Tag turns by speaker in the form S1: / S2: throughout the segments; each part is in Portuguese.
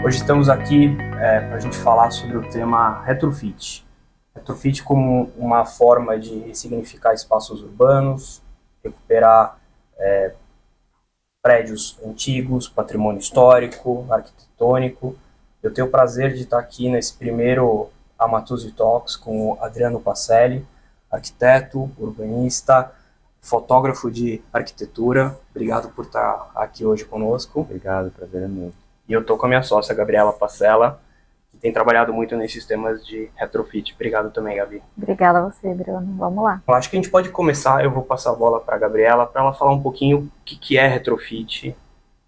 S1: Hoje estamos aqui para a gente falar sobre o tema retrofit. Retrofit como uma forma de ressignificar espaços urbanos, recuperar prédios antigos, patrimônio histórico, arquitetônico. Eu tenho o prazer de estar aqui nesse primeiro Amatuzzi Talks com o Adriano Pacelli, arquiteto, urbanista, fotógrafo de arquitetura. Obrigado por estar aqui hoje conosco.
S2: Obrigado, prazer é meu.
S1: E eu estou com a minha sócia, Gabriela Pacella, que tem trabalhado muito nesses temas de retrofit. Obrigado também, Gabi.
S3: Obrigada a você, Bruno. Vamos lá.
S1: Eu acho que a gente pode começar, eu vou passar a bola para a Gabriela, para ela falar um pouquinho o que é retrofit,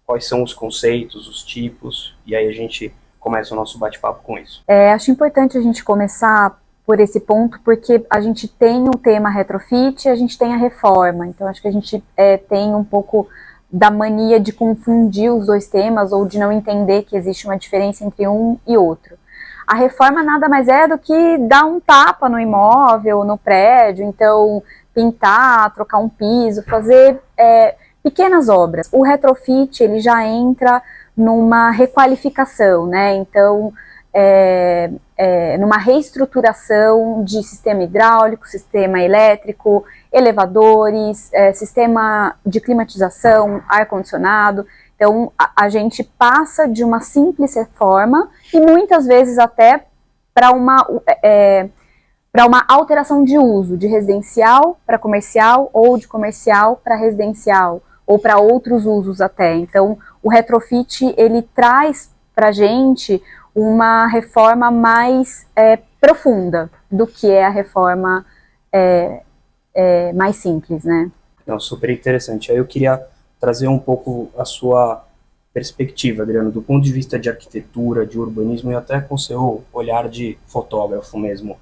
S1: quais são os conceitos, os tipos, e aí a gente começa o nosso bate-papo com isso.
S3: Acho importante a gente começar por esse ponto, porque a gente tem o tema retrofit e a gente tem a reforma. Então, acho que a gente tem um pouco da mania de confundir os dois temas ou de não entender que existe uma diferença entre um e outro. A reforma nada mais é do que dar um tapa no imóvel, no prédio, então pintar, trocar um piso, fazer pequenas obras. O retrofit, ele já entra numa requalificação, né? Então, numa reestruturação de sistema hidráulico, sistema elétrico, elevadores, sistema de climatização, ar-condicionado. Então, a gente passa de uma simples reforma e muitas vezes até para uma alteração de uso, de residencial para comercial ou de comercial para residencial ou para outros usos até. Então, o retrofit, ele traz para a gente uma reforma mais profunda do que é a reforma mais simples, né?
S1: Não, super interessante. Aí eu queria trazer um pouco a sua perspectiva, Adriano, do ponto de vista de arquitetura, de urbanismo e até com seu olhar de fotógrafo mesmo. O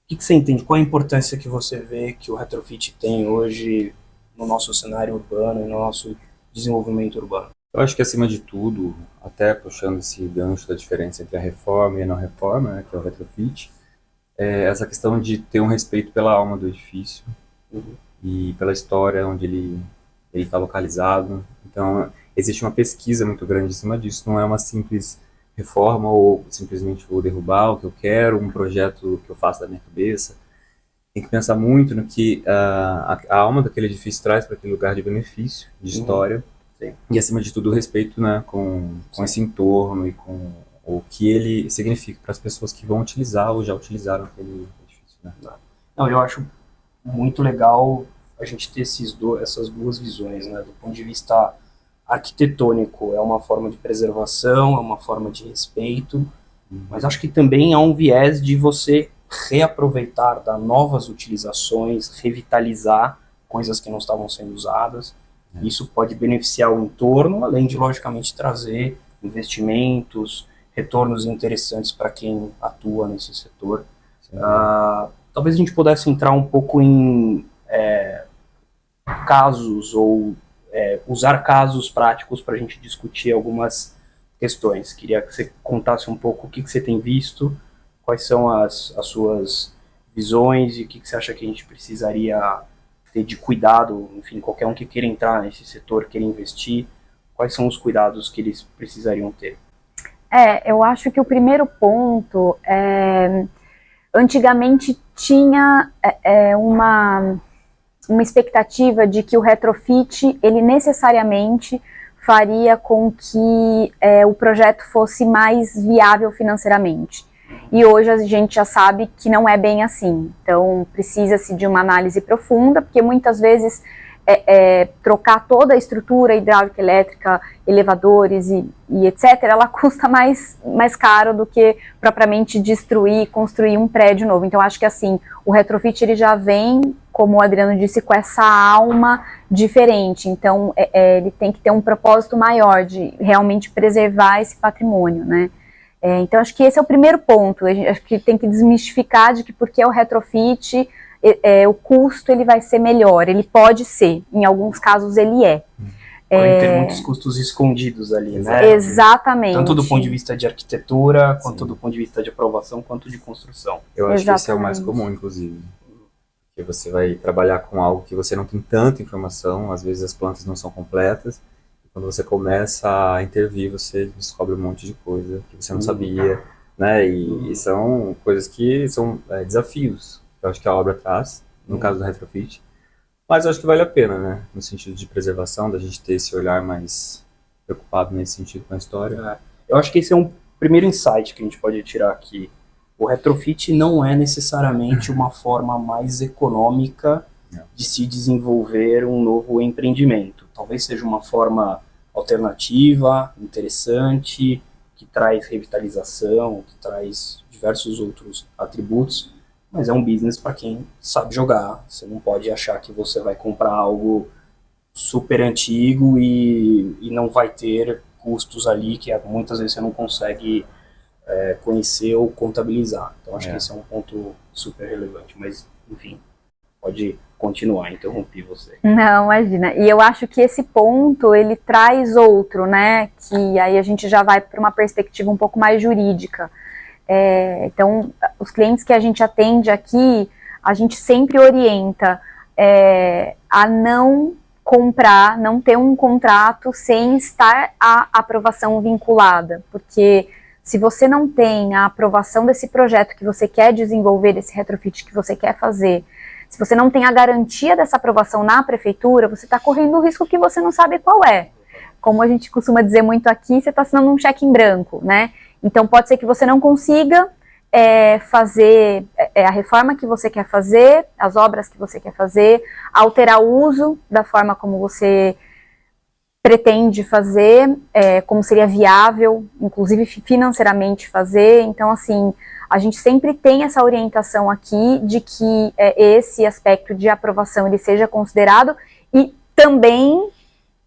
S1: que você entende? Qual a importância que você vê que o retrofit tem hoje no nosso cenário urbano e no nosso desenvolvimento urbano?
S2: Eu acho que, acima de tudo, até puxando esse gancho da diferença entre a reforma e a não reforma, né, que é o retrofit, é essa questão de ter um respeito pela alma do edifício e pela história onde ele está localizado. Então, existe uma pesquisa muito grande em cima disso. Não é uma simples reforma ou simplesmente vou derrubar o que eu quero, um projeto que eu faço da minha cabeça. Tem que pensar muito no que a alma daquele edifício traz para aquele lugar de benefício, de história.
S1: Sim.
S2: E, acima de tudo, o respeito, né, com esse entorno e com o que ele significa para as pessoas que vão utilizar ou já utilizaram aquele edifício. Né?
S1: Não, eu acho muito legal a gente ter essas duas visões, né? Do ponto de vista arquitetônico, é uma forma de preservação, é uma forma de respeito, mas acho que também há um viés de você reaproveitar, dar novas utilizações, revitalizar coisas que não estavam sendo usadas. Isso pode beneficiar o entorno, além de, logicamente, trazer investimentos, retornos interessantes para quem atua nesse setor. Talvez a gente pudesse entrar um pouco em casos ou usar casos práticos para a gente discutir algumas questões. Queria que você contasse um pouco o que você tem visto, quais são as suas visões e o que você acha que a gente precisaria ter de cuidado, enfim, qualquer um que queira entrar nesse setor, queira investir, quais são os cuidados que eles precisariam ter?
S3: Eu acho que o primeiro ponto antigamente tinha uma expectativa de que o retrofit, ele necessariamente faria com que o projeto fosse mais viável financeiramente. E hoje a gente já sabe que não é bem assim. Então, precisa-se de uma análise profunda, porque muitas vezes trocar toda a estrutura hidráulica, elétrica, elevadores e etc., ela custa mais caro do que propriamente destruir, construir um prédio novo. Então, acho que assim, o retrofit ele já vem, como o Adriano disse, com essa alma diferente. Então, ele tem que ter um propósito maior de realmente preservar esse patrimônio, né? Então, acho que esse é o primeiro ponto. Acho que tem que desmistificar de que porque é o retrofit, o custo ele vai ser melhor. Ele pode ser, em alguns casos ele é.
S1: Podem ter muitos custos escondidos ali, né?
S3: Exatamente.
S1: Tanto do ponto de vista de arquitetura, quanto do ponto de vista de aprovação, quanto de construção.
S2: Eu acho que esse é o mais comum, inclusive. Porque você vai trabalhar com algo que você não tem tanta informação, às vezes as plantas não são completas, Quando você começa a intervir, você descobre um monte de coisa que você não sabia, né? E são coisas que são desafios que eu acho que a obra traz, no caso do retrofit. Mas eu acho que vale a pena, né? No sentido de preservação, da gente ter esse olhar mais preocupado nesse sentido com a história.
S1: Eu acho que esse é um primeiro insight que a gente pode tirar aqui. O retrofit não é necessariamente uma forma mais econômica de se desenvolver um novo empreendimento. Talvez seja uma forma alternativa, interessante, que traz revitalização, que traz diversos outros atributos, mas é um business para quem sabe jogar. Você não pode achar que você vai comprar algo super antigo e não vai ter custos ali que muitas vezes você não consegue conhecer ou contabilizar. Então acho que esse é um ponto super relevante, mas enfim, pode continuar, interrompi você.
S3: Não, imagina. E eu acho que esse ponto, ele traz outro, né, que aí a gente já vai para uma perspectiva um pouco mais jurídica. Então, os clientes que a gente atende aqui, a gente sempre orienta a não comprar, não ter um contrato sem estar a aprovação vinculada, porque se você não tem a aprovação desse projeto que você quer desenvolver, desse retrofit que você quer fazer, se você não tem a garantia dessa aprovação na prefeitura, você está correndo o risco que você não sabe qual é. Como a gente costuma dizer muito aqui, você está assinando um cheque em branco, né? Então pode ser que você não consiga fazer a reforma que você quer fazer, as obras que você quer fazer, alterar o uso da forma como você pretende fazer, como seria viável, inclusive financeiramente fazer. Então, assim, a gente sempre tem essa orientação aqui de que esse aspecto de aprovação ele seja considerado, e também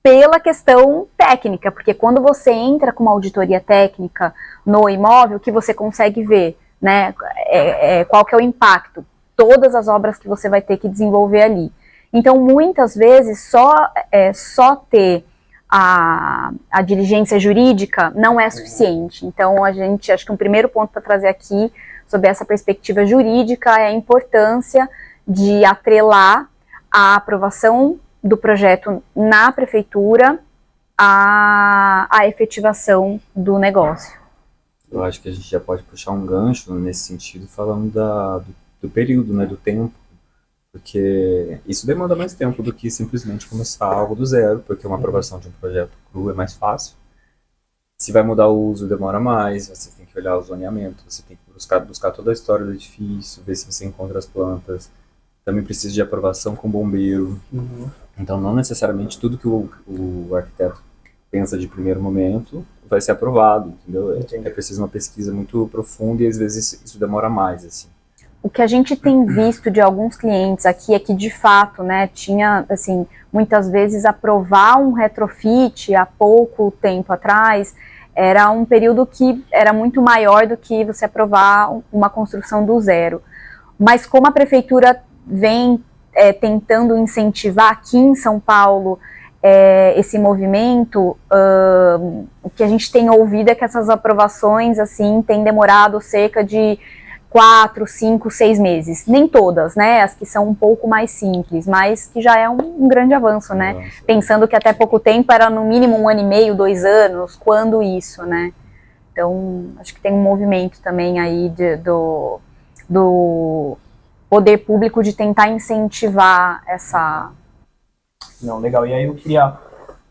S3: pela questão técnica, porque quando você entra com uma auditoria técnica no imóvel, que você consegue ver, né, qual que é o impacto, todas as obras que você vai ter que desenvolver ali. Então, muitas vezes, só ter a diligência jurídica não é suficiente. Então, acho que um primeiro ponto para trazer aqui, sobre essa perspectiva jurídica, é a importância de atrelar a aprovação do projeto na prefeitura à efetivação do negócio.
S2: Eu acho que a gente já pode puxar um gancho nesse sentido, falando do período, né, do tempo, porque isso demanda mais tempo do que simplesmente começar algo do zero, porque uma aprovação de um projeto cru é mais fácil. Se vai mudar o uso, demora mais, você tem que olhar o zoneamento, você tem que buscar toda a história do edifício, ver se você encontra as plantas, também precisa de aprovação com bombeiro. Então não necessariamente tudo que o arquiteto pensa de primeiro momento vai ser aprovado, entendeu? É preciso uma pesquisa muito profunda e às vezes isso demora mais, assim.
S3: O que a gente tem visto de alguns clientes aqui é que, de fato, né, tinha, assim, muitas vezes aprovar um retrofit há pouco tempo atrás era um período que era muito maior do que você aprovar uma construção do zero. Mas como a prefeitura vem tentando incentivar aqui em São Paulo esse movimento, o que a gente tem ouvido é que essas aprovações, assim, têm demorado cerca de 4, 5, 6 meses. Nem todas, né? As que são um pouco mais simples, mas que já é um grande avanço, né? Nossa. Pensando que até pouco tempo era no mínimo 1 ano e meio, 2 anos, quando isso, né? Então, acho que tem um movimento também aí do poder público de tentar incentivar essa...
S1: Não, legal. E aí eu queria,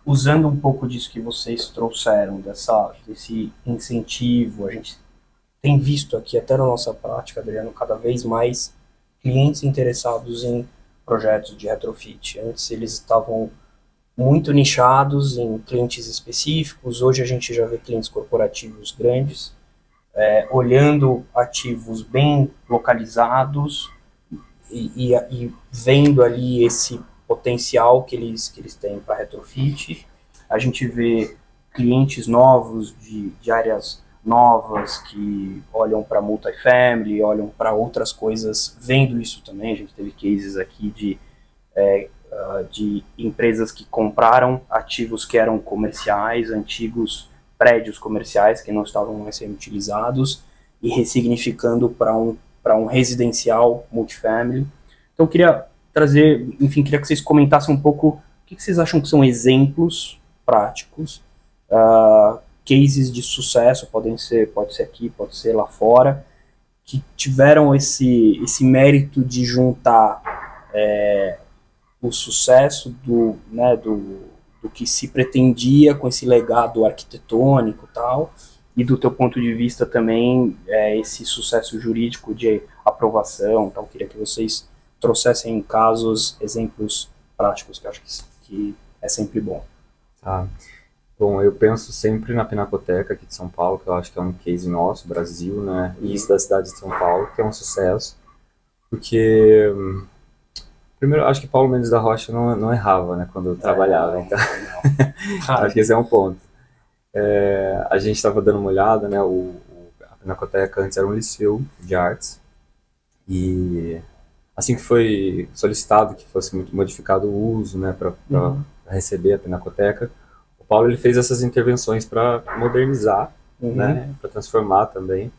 S1: usando um pouco disso que vocês trouxeram, desse incentivo, a gente tem visto aqui, até na nossa prática, Adriano, cada vez mais clientes interessados em projetos de retrofit. Antes eles estavam muito nichados em clientes específicos, hoje a gente já vê clientes corporativos grandes, olhando ativos bem localizados e vendo ali esse potencial que eles têm para retrofit. A gente vê clientes novos de áreas novas que olham para multifamily, olham para outras coisas, vendo isso também. A gente teve cases aqui de empresas que compraram ativos que eram comerciais, antigos prédios comerciais que não estavam mais sendo utilizados e ressignificando para um residencial multifamily. Então, eu queria trazer, enfim, queria que vocês comentassem um pouco o que vocês acham que são exemplos práticos, cases de sucesso, pode ser aqui, pode ser lá fora, que tiveram esse mérito de juntar o sucesso do que se pretendia com esse legado arquitetônico e tal, e do teu ponto de vista também esse sucesso jurídico de aprovação. Então, queria que vocês trouxessem casos, exemplos práticos, que eu acho que é sempre bom.
S2: Tá. Bom, eu penso sempre na Pinacoteca aqui de São Paulo, que eu acho que é um case nosso, Brasil, né? E isso da cidade de São Paulo, que é um sucesso, porque primeiro, eu acho que Paulo Mendes da Rocha não errava, né, quando eu trabalhava, então acho que esse é um ponto. A gente estava dando uma olhada, né, a Pinacoteca antes era um liceu de artes, e assim que foi solicitado que fosse muito modificado o uso, né, para receber a Pinacoteca, o Paulo ele fez essas intervenções para modernizar, né, para transformar também.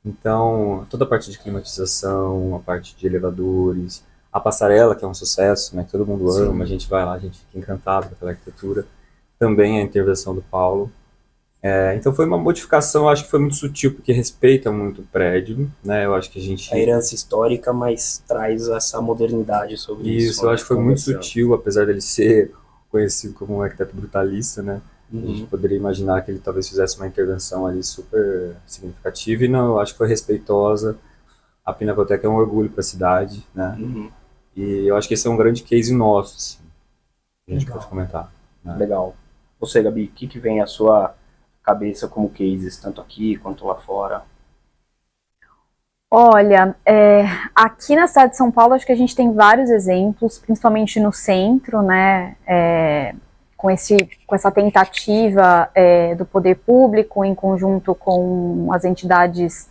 S2: Então, toda a parte de climatização, a parte de elevadores, a passarela, que é um sucesso, né, que todo mundo ama, a gente vai lá, a gente fica encantado com aquela arquitetura, também a intervenção do Paulo. Então foi uma modificação, acho que foi muito sutil, porque respeita muito o prédio, né, eu acho que a gente...
S1: A herança histórica, mas traz essa modernidade sobre isso.
S2: Isso, eu acho que foi muito sutil, apesar dele ser conhecido como um arquiteto brutalista, né, a gente poderia imaginar que ele talvez fizesse uma intervenção ali super significativa, e não, eu acho que foi respeitosa. A Pinacoteca é um orgulho para a cidade, né, e eu acho que esse é um grande case nosso, assim, que a gente pode comentar. Né?
S1: Legal. Você, Gabi, o que vem à sua cabeça como cases, tanto aqui quanto lá fora?
S3: Olha, aqui na cidade de São Paulo acho que a gente tem vários exemplos, principalmente no centro, né, com essa tentativa do poder público em conjunto com as entidades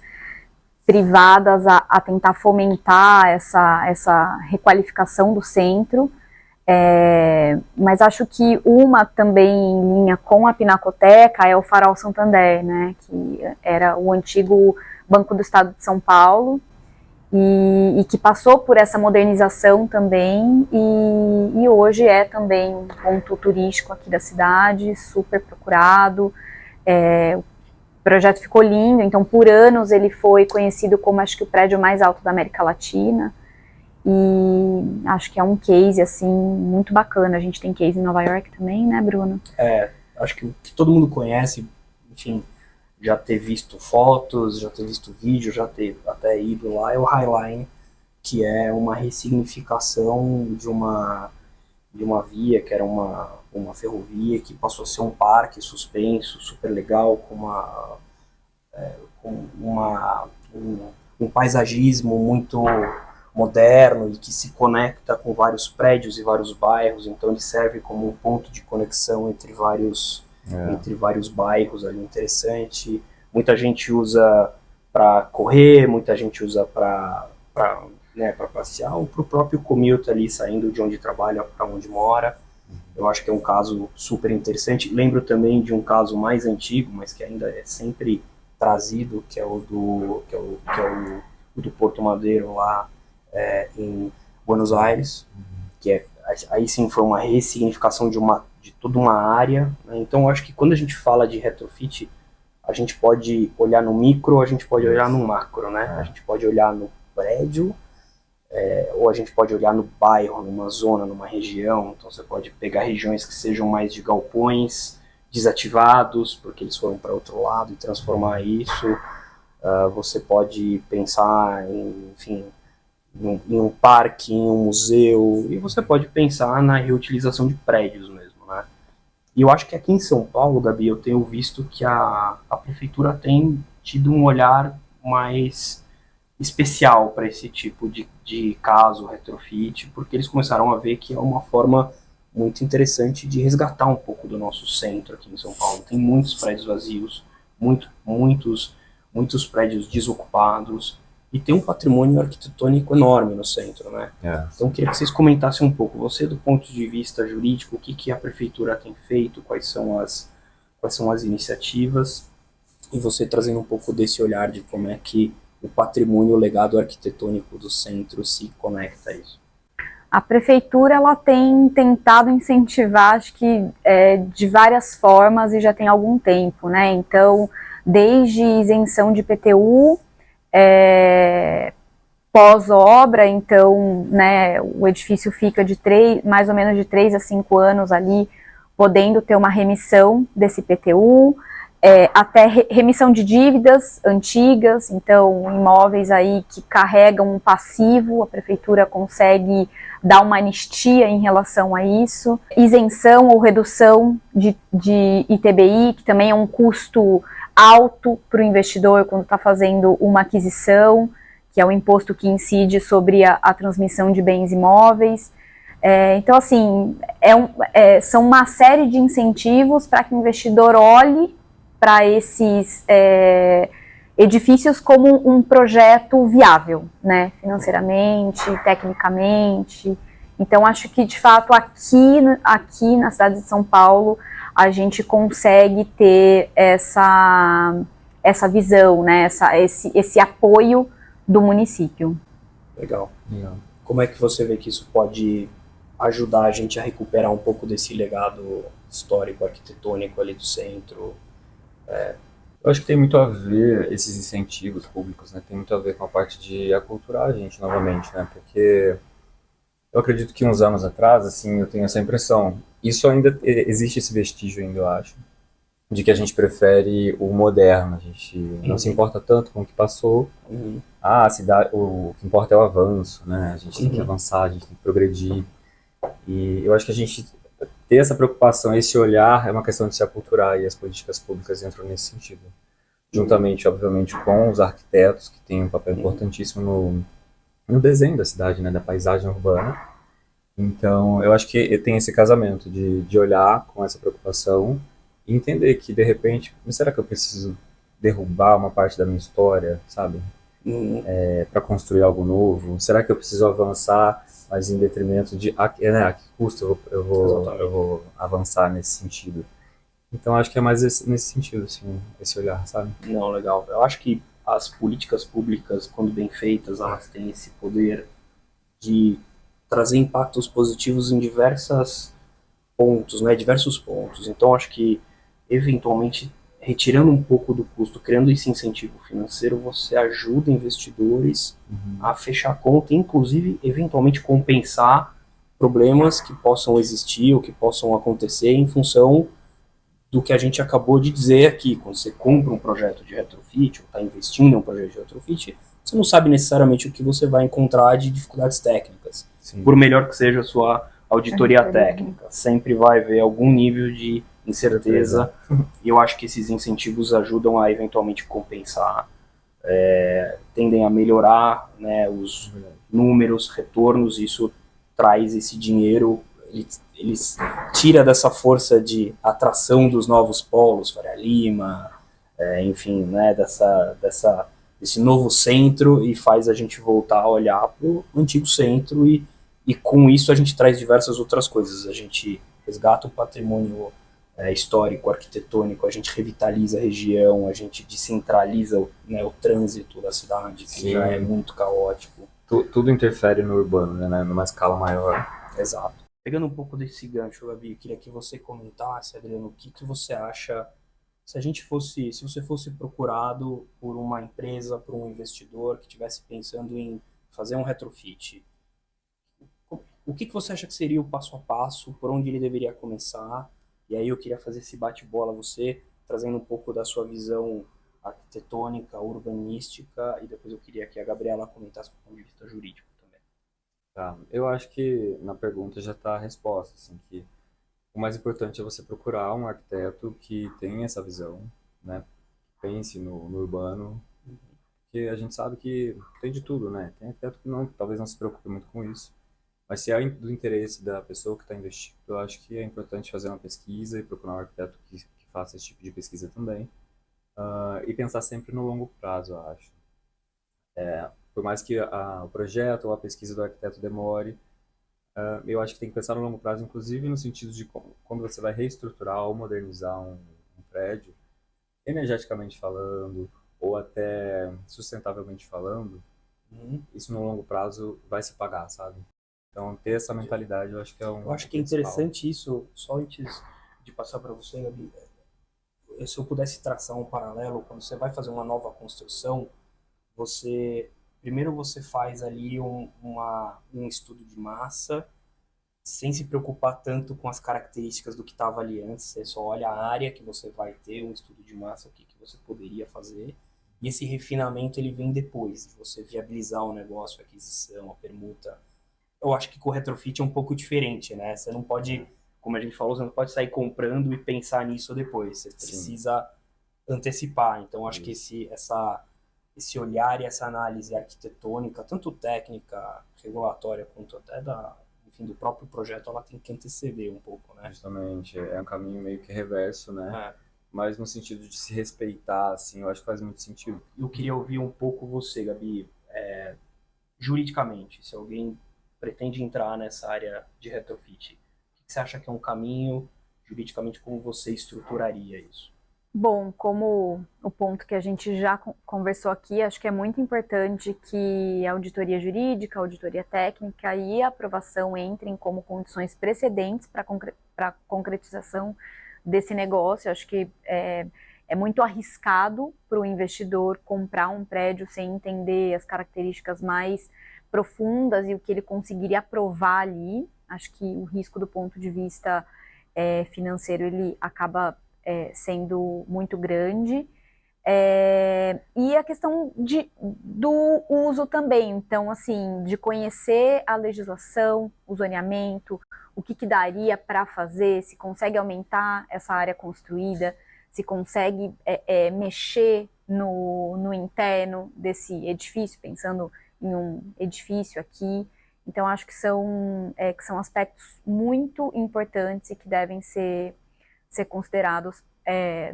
S3: privadas a tentar fomentar essa requalificação do centro. Mas acho que uma também em linha com a Pinacoteca é o Farol Santander, né, que era o antigo Banco do Estado de São Paulo e que passou por essa modernização também e hoje é também um ponto turístico aqui da cidade, super procurado. O projeto ficou lindo, então por anos ele foi conhecido como acho que o prédio mais alto da América Latina. E acho que é um case, assim, muito bacana. A gente tem case em Nova York também, né, Bruno?
S1: Acho que todo mundo conhece, enfim, já ter visto fotos, já ter visto vídeo, já ter até ido lá, é o Highline, que é uma ressignificação de uma via, que era uma ferrovia, que passou a ser um parque suspenso, super legal, com um paisagismo muito moderno e que se conecta com vários prédios e vários bairros, então ele serve como um ponto de conexão entre vários bairros ali, interessante. Muita gente usa para correr, muita gente usa para passear, ou para o próprio commute ali, saindo de onde trabalha para onde mora. Eu acho que é um caso super interessante. Lembro também de um caso mais antigo, mas que ainda é sempre trazido, que é o do Porto Madeiro lá em Buenos Aires, que aí sim foi uma ressignificação de toda uma área, né? Então eu acho que quando a gente fala de retrofit, a gente pode olhar no micro, a gente pode olhar no macro, né? A gente pode olhar no prédio, ou a gente pode olhar no bairro, numa zona, numa região. Então você pode pegar regiões que sejam mais de galpões desativados, porque eles foram para outro lado, e transformar isso. Você pode pensar em um parque, em um museu, e você pode pensar na reutilização de prédios mesmo, né? E eu acho que aqui em São Paulo, Gabi, eu tenho visto que a prefeitura tem tido um olhar mais especial para esse tipo de caso, retrofit, porque eles começaram a ver que é uma forma muito interessante de resgatar um pouco do nosso centro aqui em São Paulo. Tem muitos prédios vazios, muitos prédios desocupados, e tem um patrimônio arquitetônico enorme no centro, né? Então eu queria que vocês comentassem um pouco, você do ponto de vista jurídico, o que a prefeitura tem feito, quais são as iniciativas, e você trazendo um pouco desse olhar de como é que o patrimônio, o legado arquitetônico do centro se conecta a isso.
S3: A prefeitura ela tem tentado incentivar, acho que de várias formas e já tem algum tempo, né? Então, desde isenção de IPTU, pós-obra, então, né, o edifício fica mais ou menos de 3 a 5 anos ali, podendo ter uma remissão desse IPTU, até remissão de dívidas antigas, então imóveis aí que carregam um passivo, a prefeitura consegue dar uma anistia em relação a isso, isenção ou redução de ITBI, que também é um custo alto para o investidor quando está fazendo uma aquisição, que é o imposto que incide sobre a transmissão de bens imóveis. Então, assim, são uma série de incentivos para que o investidor olhe para esses edifícios como um projeto viável, né, financeiramente, tecnicamente. Então, acho que, de fato, aqui na cidade de São Paulo, a gente consegue ter essa visão, né, esse apoio do município.
S1: Legal. Como é que você vê que isso pode ajudar a gente a recuperar um pouco desse legado histórico, arquitetônico ali do centro?
S2: Eu acho que tem muito a ver, esses incentivos públicos, né? Tem muito a ver com a parte de aculturar a gente novamente, né? Porque eu acredito que uns anos atrás, assim, eu tenho essa impressão. Isso ainda existe esse vestígio ainda, eu acho, de que a gente prefere o moderno, a gente não se importa tanto com o que passou. A cidade, o que importa é o avanço, né? A gente tem que avançar, a gente tem que progredir. E eu acho que a gente ter essa preocupação, esse olhar, é uma questão de se aculturar, e as políticas públicas entram nesse sentido. Juntamente, obviamente, com os arquitetos, que têm um papel importantíssimo no desenho da cidade, né? Da paisagem urbana. Então, eu acho que tem esse casamento de olhar com essa preocupação e entender que, de repente, será que eu preciso derrubar uma parte da minha história, sabe? Para construir algo novo? Será que eu preciso avançar, mas em detrimento de a que custo eu vou avançar nesse sentido? Então, acho que é mais nesse sentido, assim, esse olhar, sabe?
S1: Não, legal. Eu acho que as políticas públicas, quando bem feitas, elas têm esse poder de trazer impactos positivos em diversos pontos, né? Diversos pontos. Então, acho que, eventualmente, retirando um pouco do custo, criando esse incentivo financeiro, você ajuda investidores a fechar a conta e, inclusive, eventualmente compensar problemas que possam existir ou que possam acontecer em função do que a gente acabou de dizer aqui. Quando você compra um projeto de retrofit ou está investindo em um projeto de retrofit, você não sabe necessariamente o que você vai encontrar de dificuldades técnicas. Sim. Por melhor que seja a sua auditoria técnica, sempre vai haver algum nível de incerteza, e eu acho que esses incentivos ajudam a eventualmente compensar, tendem a melhorar, né, os números, retornos, isso traz esse dinheiro, eles tira dessa força de atração dos novos polos, Faria Lima, enfim, né, desse novo centro, e faz a gente voltar a olhar para o antigo centro, e com isso a gente traz diversas outras coisas. A gente resgata o patrimônio histórico, arquitetônico, a gente revitaliza a região, a gente descentraliza o trânsito da cidade, que já é muito caótico.
S2: Tudo interfere no urbano, né, numa escala maior.
S1: Exato. Pegando um pouco desse gancho, Gabi, eu queria que você comentasse, Adriano, o que você acha se você fosse procurado por uma empresa, por um investidor que estivesse pensando em fazer um retrofit. O que você acha que seria o passo a passo, por onde ele deveria começar? E aí eu queria fazer esse bate-bola, você trazendo um pouco da sua visão arquitetônica, urbanística, e depois eu queria que a Gabriela comentasse do ponto de vista jurídico também.
S2: Tá. Eu acho que na pergunta já está a resposta, assim, que o mais importante é você procurar um arquiteto que tenha essa visão, né? Pense no urbano, porque a gente sabe que tem de tudo, né? Tem arquiteto que talvez não se preocupe muito com isso, mas se é do interesse da pessoa que está investindo, eu acho que é importante fazer uma pesquisa e procurar um arquiteto que faça esse tipo de pesquisa também, e pensar sempre no longo prazo, eu acho. Por mais que o projeto ou a pesquisa do arquiteto demore, eu acho que tem que pensar no longo prazo, inclusive no sentido de quando você vai reestruturar ou modernizar um prédio, energeticamente falando, ou até sustentavelmente falando, isso no longo prazo vai se pagar, sabe? Então, ter essa mentalidade, eu acho que é um
S1: Eu acho que é interessante isso, só antes de passar para você, Gabi, se eu pudesse traçar um paralelo, quando você vai fazer uma nova construção, primeiro você faz ali um estudo de massa, sem se preocupar tanto com as características do que estava ali antes, você só olha a área que você vai ter, um estudo de massa, o que você poderia fazer, e esse refinamento ele vem depois, de você viabilizar o negócio, a aquisição, a permuta. Eu acho que com o retrofit é um pouco diferente, né? Você não pode, como a gente falou, você não pode sair comprando e pensar nisso depois, você precisa antecipar. Então acho que esse olhar e essa análise arquitetônica, tanto técnica, regulatória, quanto até enfim, do próprio projeto, ela tem que anteceder um pouco, né?
S2: Justamente, é um caminho meio que reverso, né?
S1: É.
S2: Mas no sentido de se respeitar, assim, eu acho que faz muito sentido.
S1: Eu queria ouvir um pouco você, Gabi, juridicamente, se alguém pretende entrar nessa área de retrofit, o que você acha que é um caminho, juridicamente, como você estruturaria isso?
S3: Bom, como o ponto que a gente já conversou aqui, acho que é muito importante que a auditoria jurídica, a auditoria técnica e a aprovação entrem como condições precedentes para a concretização desse negócio. Acho que é muito arriscado para o investidor comprar um prédio sem entender as características mais profundas e o que ele conseguiria aprovar ali. Acho que o risco do ponto de vista financeiro ele acaba sendo muito grande. E a questão do uso também, então, assim, de conhecer a legislação, o zoneamento, o que daria para fazer, se consegue aumentar essa área construída, se consegue mexer no interno desse edifício, pensando em um edifício aqui. Então, acho que são aspectos muito importantes e que devem ser considerados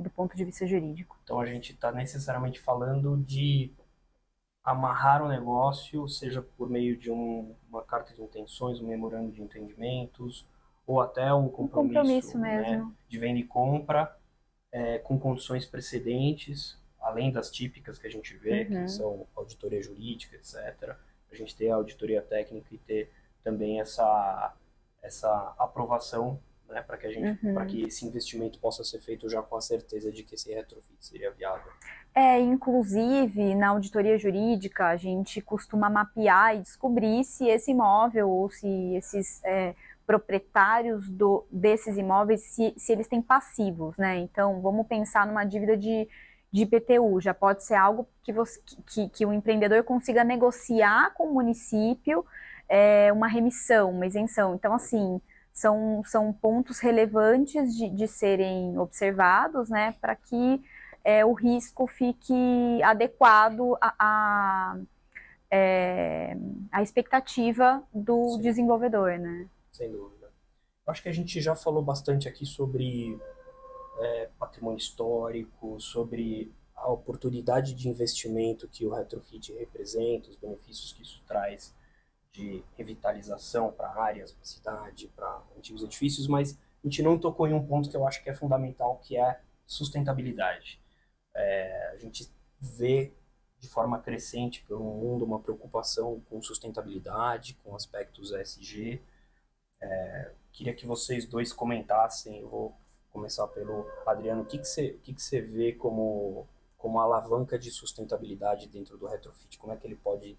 S3: do ponto de vista jurídico.
S1: Então a gente está necessariamente falando de amarrar o negócio, seja por meio de uma carta de intenções, um memorando de entendimentos, ou até um compromisso
S3: mesmo.
S1: Né, de venda e compra, com condições precedentes, além das típicas que a gente vê, que são auditoria jurídica, etc. A gente ter a auditoria técnica e ter também essa aprovação, né, para que esse investimento possa ser feito já com a certeza de que esse retrofit seria viável.
S3: Inclusive, na auditoria jurídica, a gente costuma mapear e descobrir se esse imóvel ou se esses proprietários desses imóveis, se eles têm passivos, né? Então, vamos pensar numa dívida de IPTU, já pode ser algo que o empreendedor consiga negociar com o município uma remissão, uma isenção. Então, assim, são pontos relevantes de serem observados, né, para que o risco fique adequado à expectativa do desenvolvedor, né?
S1: Sem dúvida. Eu acho que a gente já falou bastante aqui sobre patrimônio histórico, sobre a oportunidade de investimento que o retrofit representa, os benefícios que isso traz de revitalização para áreas, para cidade, para antigos edifícios, mas a gente não tocou em um ponto que eu acho que é fundamental, que é sustentabilidade. A gente vê de forma crescente pelo mundo uma preocupação com sustentabilidade, com aspectos ESG. Queria que vocês dois comentassem, eu vou começar pelo Adriano, o que você vê como alavanca de sustentabilidade dentro do retrofit? Como é que ele pode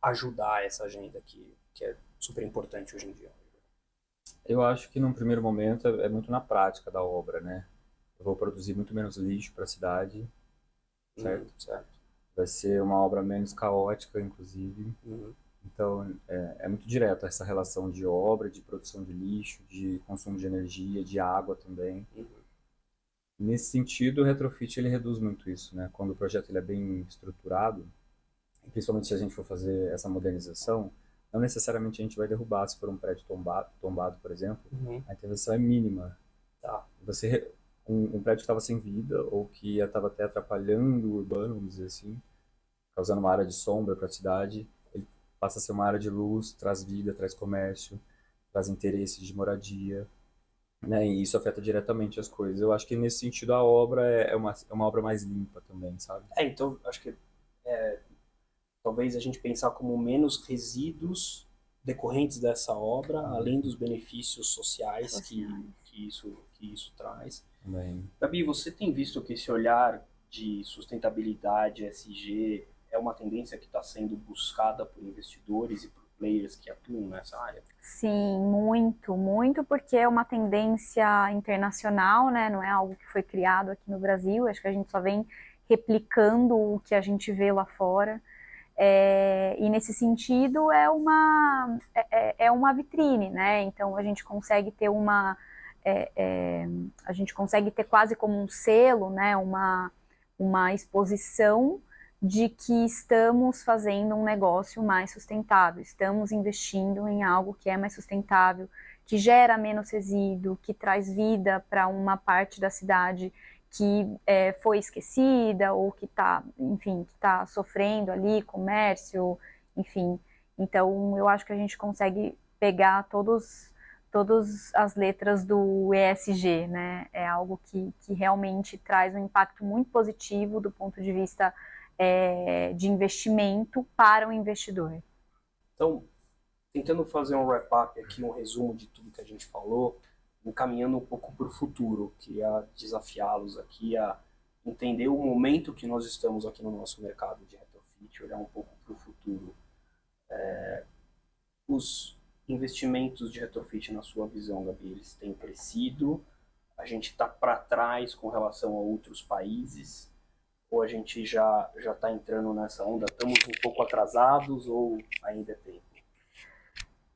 S1: ajudar essa agenda que é super importante hoje em dia?
S2: Eu acho que num primeiro momento é muito na prática da obra, né? Eu vou produzir muito menos lixo para a cidade, certo?
S1: Certo.
S2: Vai ser uma obra menos caótica, inclusive. Então, é muito direto essa relação de obra, de produção de lixo, de consumo de energia, de água também. Nesse sentido, o retrofit ele reduz muito isso, né? Quando o projeto ele é bem estruturado, principalmente se a gente for fazer essa modernização, não necessariamente a gente vai derrubar se for um prédio tombado, por exemplo. A intervenção é mínima.
S1: Tá.
S2: Um prédio que estava sem vida ou que estava até atrapalhando o urbano, vamos dizer assim, causando uma área de sombra para a cidade, ele passa a ser uma área de luz, traz vida, traz comércio, traz interesses de moradia, né? E isso afeta diretamente as coisas. Eu acho que nesse sentido a obra é uma obra mais limpa também, sabe?
S1: Então acho que talvez a gente pensar como menos resíduos decorrentes dessa obra, além dos benefícios sociais que isso traz.
S2: Também.
S1: Gabi, você tem visto que esse olhar de sustentabilidade, ESG, é uma tendência que está sendo buscada por investidores e por players que atuam nessa área?
S3: Sim, muito, muito, porque é uma tendência internacional, né? Não é algo que foi criado aqui no Brasil. Acho que a gente só vem replicando o que a gente vê lá fora. E nesse sentido é uma vitrine, né? Então a gente consegue ter a gente consegue ter quase como um selo, né? Uma exposição de que estamos fazendo um negócio mais sustentável, estamos investindo em algo que é mais sustentável, que gera menos resíduo, que traz vida para uma parte da cidade que foi esquecida ou que está, enfim, que está sofrendo ali, comércio, enfim. Então, eu acho que a gente consegue pegar todas as letras do ESG, né? É algo que realmente traz um impacto muito positivo do ponto de vista de investimento para o investidor.
S1: Então, tentando fazer um wrap-up aqui, um resumo de tudo que a gente falou, encaminhando um pouco para o futuro, queria desafiá-los aqui a entender o momento que nós estamos aqui no nosso mercado de retrofit, olhar um pouco para o futuro. Os investimentos de retrofit, na sua visão, Gabi, eles têm crescido? A gente está para trás com relação a outros países? Ou a gente já está entrando nessa onda? Estamos um pouco atrasados ou ainda é tempo?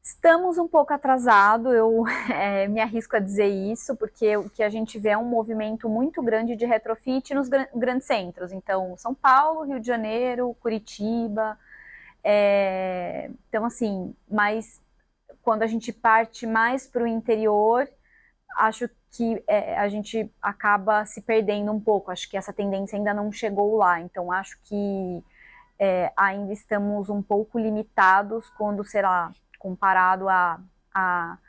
S3: Estamos um pouco atrasados, eu me arrisco a dizer isso, porque o que a gente vê é um movimento muito grande de retrofit nos grandes centros. Então, São Paulo, Rio de Janeiro, Curitiba. Então, assim, mas quando a gente parte mais para o interior, acho que a gente acaba se perdendo um pouco. Acho que essa tendência ainda não chegou lá. Então, acho que ainda estamos um pouco limitados quando, sei lá, comparado a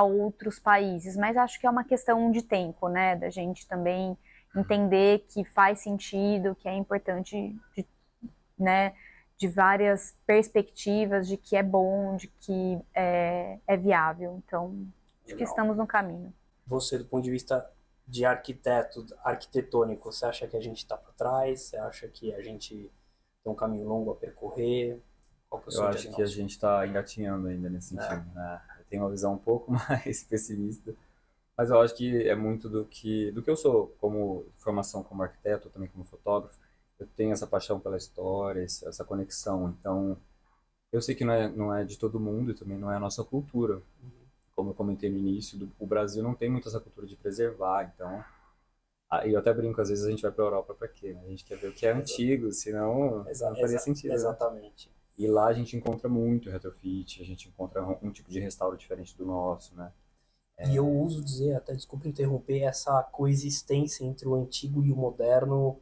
S3: outros países. Mas acho que é uma questão de tempo, né? Da gente também entender que faz sentido, que é importante, né? De várias perspectivas, de que é bom, de que é viável. Então, acho que estamos no caminho.
S1: Você, do ponto de vista de arquiteto, arquitetônico, você acha que a gente está para trás? Você acha que a gente tem um caminho longo a percorrer? Qual que é o seu
S2: Eu acho que a gente está engatinhando ainda nesse sentido, né? Eu tenho uma visão um pouco mais pessimista, mas eu acho que é muito do que eu sou, como formação como arquiteto, também como fotógrafo. Eu tenho essa paixão pela história, essa conexão. Então, eu sei que não é de todo mundo e também não é a nossa cultura. Como eu comentei no início, o Brasil não tem muito essa cultura de preservar, então... eu até brinco, às vezes a gente vai para a Europa para quê? Né? A gente quer ver o que é antigo, senão não faria sentido.
S1: Exatamente.
S2: Né? E lá a gente encontra muito retrofit, a gente encontra um tipo de restauro diferente do nosso, né?
S1: E eu uso dizer, até desculpa interromper, essa coexistência entre o antigo e o moderno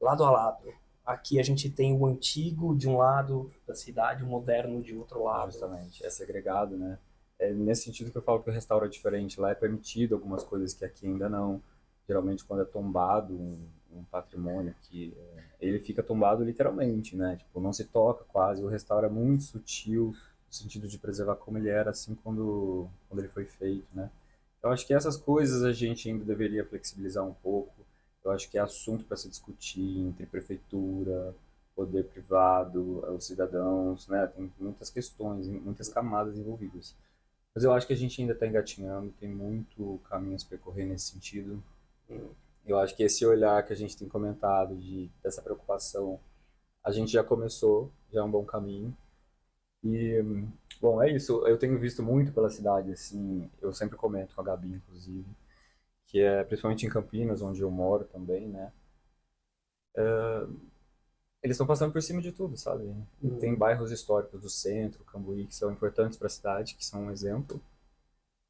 S1: lado a lado. Aqui a gente tem o antigo de um lado da cidade, o moderno de outro lado.
S2: Justamente, é segregado, né? É nesse sentido que eu falo que o restauro é diferente. Lá é permitido algumas coisas que aqui ainda não. Geralmente quando é tombado um patrimônio que ele fica tombado literalmente, né? Tipo, não se toca quase. O restauro é muito sutil no sentido de preservar como ele era assim quando ele foi feito, né? Eu acho que essas coisas a gente ainda deveria flexibilizar um pouco. Eu acho que é assunto para se discutir entre prefeitura, poder privado, os cidadãos, né? Tem muitas questões, muitas camadas envolvidas. Mas eu acho que a gente ainda está engatinhando, tem muito caminho a se percorrer nesse sentido. Eu acho que esse olhar que a gente tem comentado dessa preocupação, a gente já começou, já é um bom caminho. E, bom, é isso. Eu tenho visto muito pela cidade, assim, eu sempre comento com a Gabi, inclusive, que é principalmente em Campinas, onde eu moro também, né? Eles estão passando por cima de tudo, sabe? Tem bairros históricos do centro, Cambuí, que são importantes para a cidade, que são um exemplo.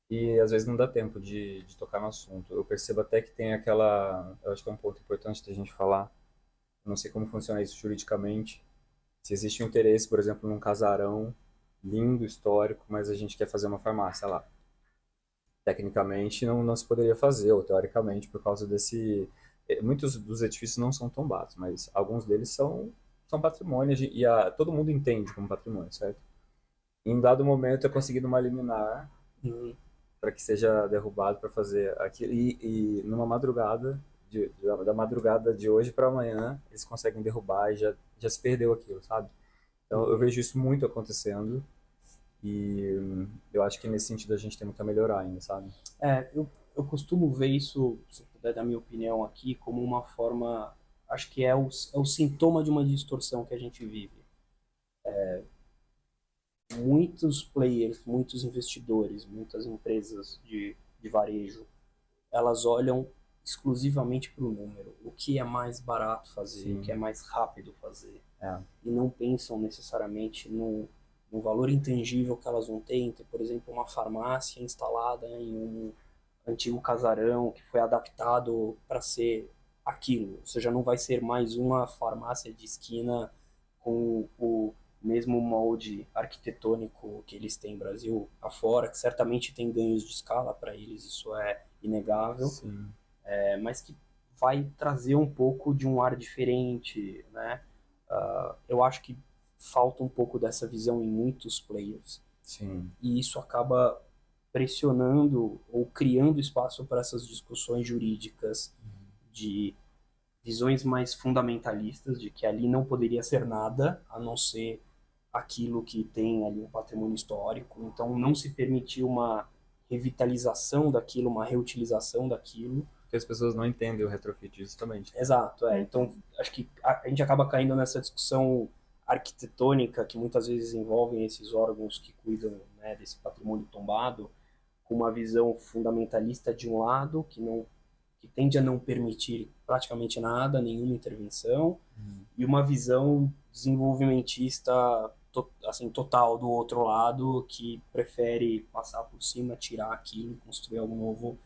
S2: E às vezes não dá tempo de tocar no assunto. Eu percebo até que tem aquela. Eu acho que é um ponto importante da gente falar. Eu não sei como funciona isso juridicamente. Se existe um interesse, por exemplo, num casarão lindo, histórico, mas a gente quer fazer uma farmácia lá. Tecnicamente não se poderia fazer, ou teoricamente, por causa desse. Muitos dos edifícios não são tombados, mas alguns deles são patrimônios e todo mundo entende como patrimônio, certo? em dado momento eu consegui uma liminar
S1: Uhum.
S2: para que seja derrubado para fazer aquilo. E numa madrugada, da madrugada de hoje para amanhã, eles conseguem derrubar e já se perdeu aquilo, sabe? Então eu vejo isso muito acontecendo e eu acho que nesse sentido a gente tem muito a melhorar ainda, sabe?
S1: Eu costumo ver isso, se eu puder dar minha opinião aqui, como uma forma, acho que é o sintoma de uma distorção que a gente vive. Muitos players, muitos investidores, muitas empresas de varejo, elas olham exclusivamente para o número, o que é mais barato fazer, o que é
S2: Sim,
S1: mais rápido fazer,
S2: é,
S1: e não pensam necessariamente no valor intangível que elas vão ter em ter, por exemplo, uma farmácia instalada em um antigo casarão que foi adaptado para ser aquilo, ou seja, não vai ser mais uma farmácia de esquina com o mesmo molde arquitetônico que eles têm no Brasil afora, que certamente tem ganhos de escala para eles, isso é inegável,
S2: sim,
S1: mas que vai trazer um pouco de um ar diferente, né? Eu acho que falta um pouco dessa visão em muitos players
S2: sim,
S1: e isso acaba pressionando ou criando espaço para essas discussões jurídicas de visões mais fundamentalistas de que ali não poderia ser nada a não ser aquilo que tem ali um patrimônio histórico. Então não se permitiu uma revitalização daquilo, uma reutilização daquilo.
S2: porque as pessoas não entendem o retrofit justamente.
S1: Exato, é.
S3: Uhum.
S1: Então acho que a gente acaba caindo nessa discussão arquitetônica que muitas vezes envolvem esses órgãos que cuidam, né, desse patrimônio tombado, com uma visão fundamentalista de um lado, que tende a não permitir praticamente nada, nenhuma intervenção, e uma visão desenvolvimentista assim, total do outro lado, que prefere passar por cima, tirar aquilo e construir algo novo,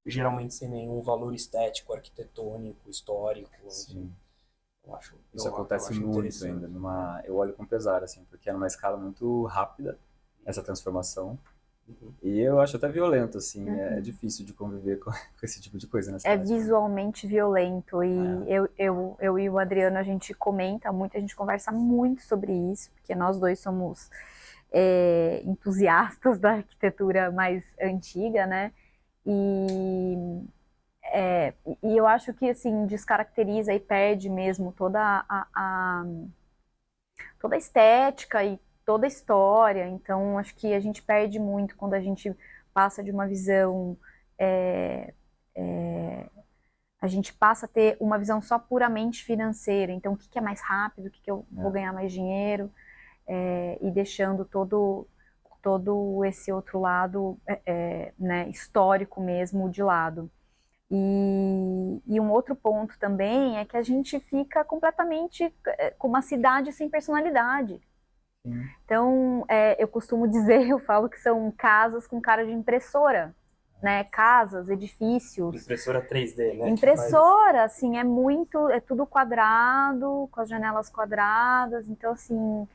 S1: geralmente sem nenhum valor estético, arquitetônico, histórico. Enfim,
S2: Sim. Isso
S1: eu
S2: acontece
S1: acho
S2: muito ainda.
S1: interessante.
S2: Eu olho com pesar, assim, porque é numa escala muito rápida essa transformação.
S1: Uhum.
S2: E eu acho até violento, assim, é
S3: Uhum.
S2: difícil de conviver com esse tipo de coisa na
S3: É
S2: cidade.
S3: visualmente violento e
S2: É,
S3: eu e o Adriano a gente comenta muito, a gente conversa muito sobre isso, porque nós dois somos entusiastas da arquitetura mais antiga, né? E, e eu acho que assim descaracteriza e perde mesmo toda a estética e toda a história. Então acho que a gente perde muito quando a gente passa de uma visão é, a gente passa a ter uma visão só puramente financeira. Então, o que é mais rápido, o que eu vou
S2: é,
S3: ganhar mais dinheiro, e deixando todo esse outro lado né, histórico mesmo de lado. E um outro ponto também é que a gente fica completamente com uma cidade sem personalidade.
S2: sim,
S3: Então, eu costumo dizer, eu falo que são casas com cara de impressora, né? Casas, edifícios,
S1: Impressora 3D, né? Que faz.
S3: impressora, assim, é tudo quadrado, com as janelas quadradas, então, assim,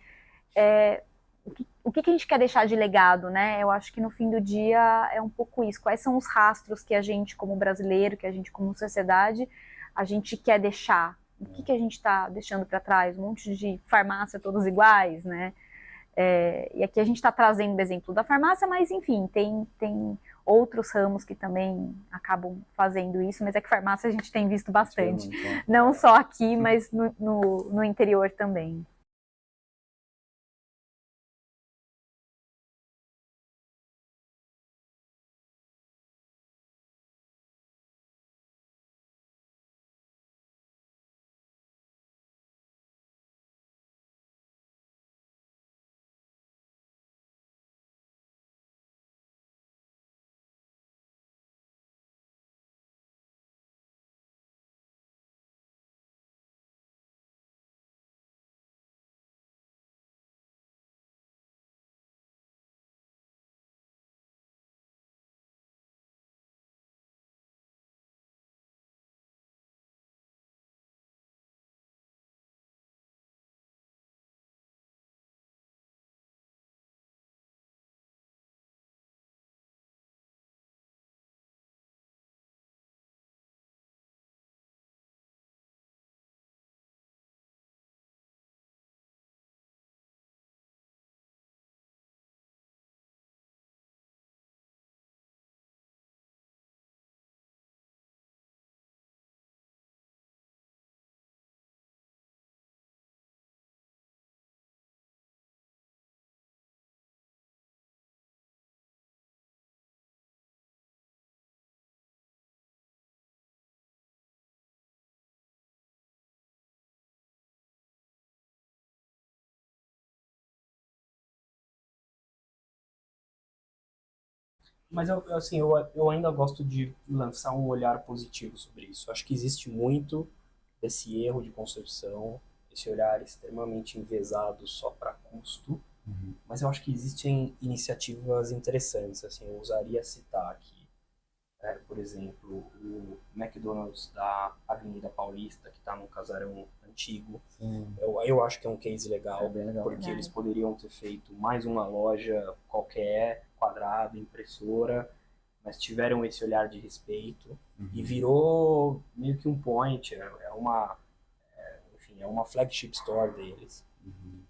S3: o que a gente quer deixar de legado, né? Eu acho que no fim do dia é um pouco isso. Quais são os rastros que a gente, como brasileiro, que a gente, como sociedade, a gente quer deixar? O que a gente está deixando para trás? Um monte de farmácia todos iguais, né? E aqui a gente está trazendo o exemplo da farmácia, mas enfim, tem outros ramos que também acabam fazendo isso, mas é que farmácia a gente tem visto
S2: a gente vê
S3: bastante.
S2: muito, né?
S3: Não só aqui, mas no interior também.
S1: Mas assim, eu ainda gosto de lançar um olhar positivo sobre isso. Acho que existe muito desse erro de concepção, esse olhar extremamente enviesado só para custo,
S2: Uhum.
S1: mas eu acho que existem iniciativas interessantes. Assim, eu usaria citar aqui, por exemplo, o McDonald's da Avenida Paulista, que está num casarão antigo.
S2: Sim,
S1: Eu acho que é um case
S2: é
S1: legal,
S2: bem legal.
S1: porque eles poderiam ter feito mais uma loja qualquer, quadrada, impressora, mas tiveram esse olhar de respeito e
S2: Uhum.
S1: virou meio que um point, enfim, é uma flagship store deles.
S2: Uhum.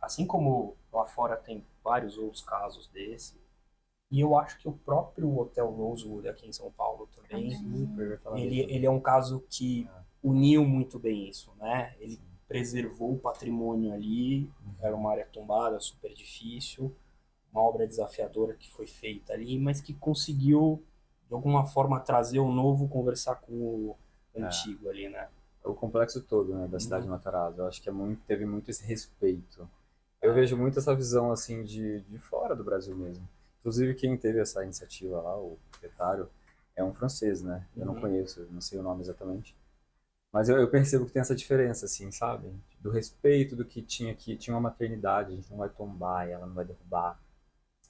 S1: Assim como lá fora tem vários outros casos desse, e eu acho que o próprio Hotel Rosewood aqui em São Paulo também,
S2: Super, eu ia falar
S1: ele,
S2: dele
S1: ele
S2: também.
S1: é um caso que
S2: Ah,
S1: uniu muito bem isso, né? Ele
S2: sim.
S1: preservou o patrimônio ali, era uma área tombada, super difícil, uma obra desafiadora que foi feita ali, mas que conseguiu, de alguma forma, trazer o novo, conversar com o
S2: É.
S1: antigo ali, né?
S2: O complexo todo, né, da cidade de
S1: Uhum.
S2: Matarazzo. Eu acho que teve muito esse respeito. Eu vejo muito essa visão, assim, de fora do Brasil mesmo. Inclusive, quem teve essa iniciativa lá, o proprietário, é um francês, né? Eu não
S1: Uhum.
S2: conheço, não sei o nome exatamente. Mas eu percebo que tem essa diferença, assim, sabe? Do respeito do que tinha aqui. Tinha uma maternidade, a gente não vai tombar, ela não vai derrubar.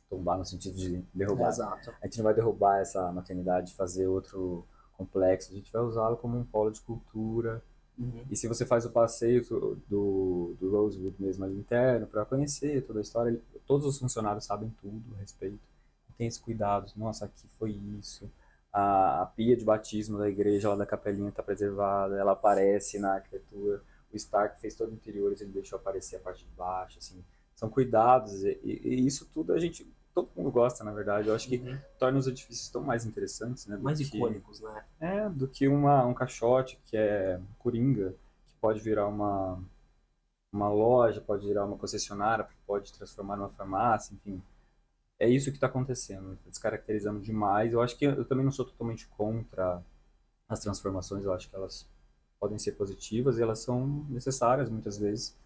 S2: Tombar no sentido de derrubar.
S1: Exato.
S2: A gente não vai derrubar essa maternidade, fazer outro complexo. A gente vai usá-lo como um polo de cultura.
S1: Uhum.
S2: E se você faz o passeio do Rosewood mesmo ali interno, para conhecer toda a história, todos os funcionários sabem tudo a respeito. Tem esse cuidado. Nossa, aqui foi isso. A pia de batismo da igreja lá da capelinha está preservada, ela aparece na arquitetura. O Stark fez todo o interior, ele deixou aparecer a parte de baixo, assim. São cuidados e isso tudo a gente, todo mundo gosta, na verdade. Eu acho que
S1: Uhum.
S2: torna os edifícios tão mais interessantes, né,
S1: Mais icônicos, né?
S2: do que um caixote que é coringa, que pode virar uma loja, pode virar uma concessionária, pode transformar numa farmácia, enfim. É isso que está acontecendo, tá descaracterizando demais. Eu acho que eu também não sou totalmente contra as transformações, eu acho que elas podem ser positivas e elas são necessárias muitas vezes.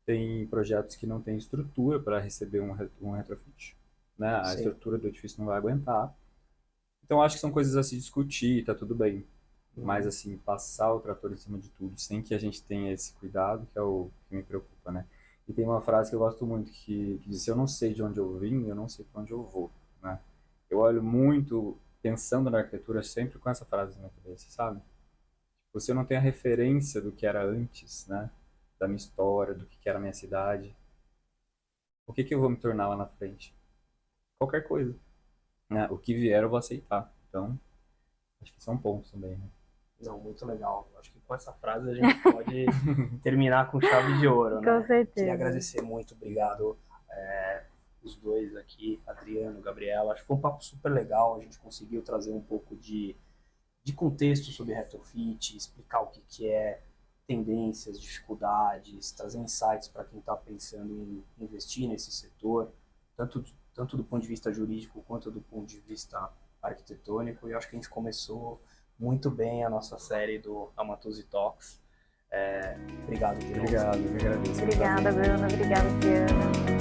S2: Tem projetos que não têm estrutura para receber um retrofit, né? A
S1: Sim.
S2: estrutura do edifício não vai aguentar. Então acho que são coisas a se discutir, tá tudo bem. Mas
S1: Uhum.
S2: assim, passar o trator em cima de tudo, sem que a gente tenha esse cuidado, que é o que me preocupa, né? E tem uma frase que eu gosto muito que diz: se eu não sei de onde eu vim, eu não sei para onde eu vou, né? Eu olho muito pensando na arquitetura sempre com essa frase na minha cabeça, sabe? Você não tem a referência do que era antes, né? Da minha história, do que era a minha cidade. O que que eu vou me tornar lá na frente? Qualquer coisa, né? O que vier eu vou aceitar. Então, acho que são pontos também, né?
S1: Não, muito legal. Acho que com essa frase a gente pode terminar com chave de ouro,
S3: Com
S1: né? Queria
S3: certeza.
S1: agradecer muito, obrigado, os dois aqui, Adriano, Gabriela. Acho que foi um papo super legal. A gente conseguiu trazer um pouco de contexto sobre retrofit, explicar o que, que é, tendências, dificuldades, trazer insights para quem está pensando em investir nesse setor, tanto do ponto de vista jurídico quanto do ponto de vista arquitetônico. E eu acho que a gente começou muito bem a nossa série do Amatosi Talks. Obrigado de novo.
S2: Obrigado, eu que agradeço.
S3: Obrigada, Bruno. Obrigada, Diana.